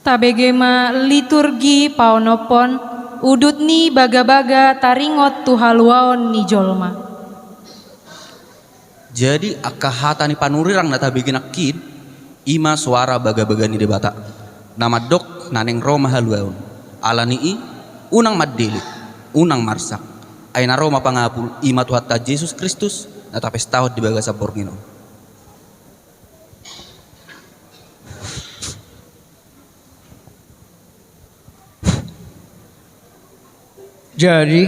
Tabegema liturgi paonopon udut ni baga-baga taringot tuhaluaon ni jolma. Jadi akahata ni panurirang na tabegin akid ima suara baga-baga ni debata. Nama dok naneng Roma haluaon. Alani unang madeli, unang marsak. Ay na Roma pangapul ima tuhatta Yesus Kristus na tapestahot di baga sa Borngino. Jadi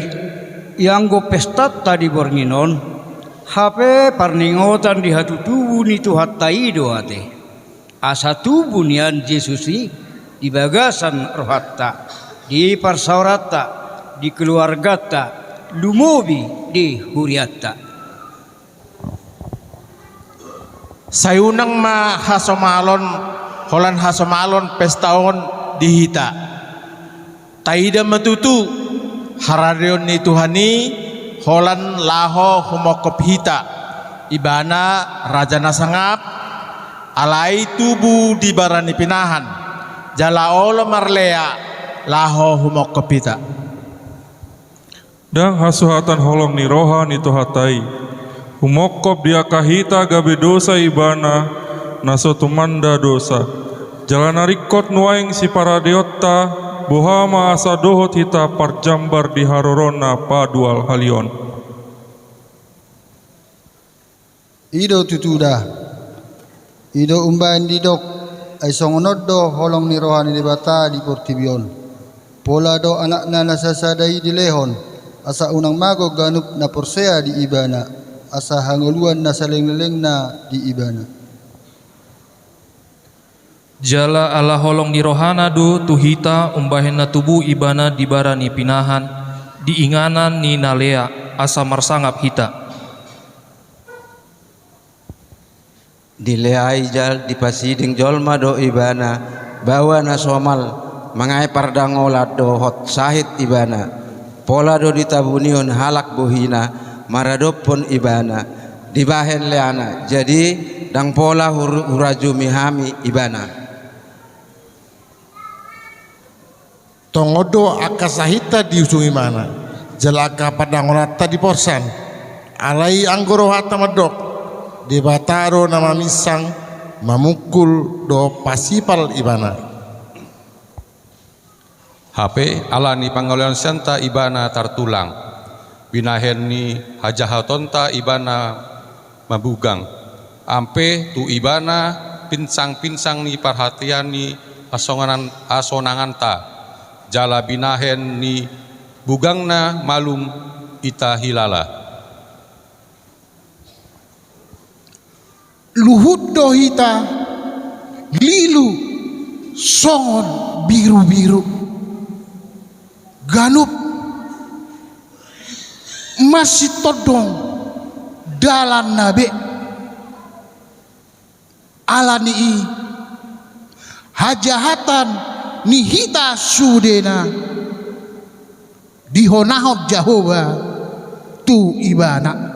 yang go pesta tadi Bornginon hape parningotan di hatu tubuh ni tu hatai doate asa tubuh nian Yesusi di bagasan rohatta di parsaurata di keluargata lumobi di huriatta. Sayunang ma hasomalon holan hasomalon pestaon dihita taida matutu harareon ni Tuhani holan laho humokop hita ibana raja nasangap alai tubuh di barani pinahan jalaolo marlea laho humokop hita dang hasuhatan holong ni roha ni tohatai humokop dia kahita gabe dosa ibana naso tumanda dosa jalanarikot nuaing si paradeotta bohama asa dohot hita parjambar di harorona padual halion. Ido tutuda, ido umbahan didok, ay songonod do holong ni rohani di bata di portibion. Pola do anak na nasasaday di lehon, asa unang mago ganup na porsea di ibana, asa hanguluan na saling-ling na di ibana. Jala ala holong di rohana do tuhita umbahen na tubuh ibana di barani pinahan diinganan ni nalea asa marsangap hita. Dileai jal dipasiding jolma do ibana bawa na somal mangai pardangola do hot sahit ibana pola do ditabunion halak bohina maradopon ibana dibahen leana jadi dang pola huraju mihami ibana. Tongodo akasahita diusungi mana jalaka padangolata di porsan alai anggoro hata medok di bataro nama misang mamukul do pasipal ibana. HP alani pangolian senta ibana tartulang binahen ni hajahatonta ibana mabugang ampe tu ibana pinsang-pinsang ni perhatian ni asonangan ta jala binahen ni bugangna malum ita hilala. Luhut dohita lilu songon biru-biru ganup masih todong dalan nabe alani hajahatan nihita sudena dihonahot Jehovah tu ibana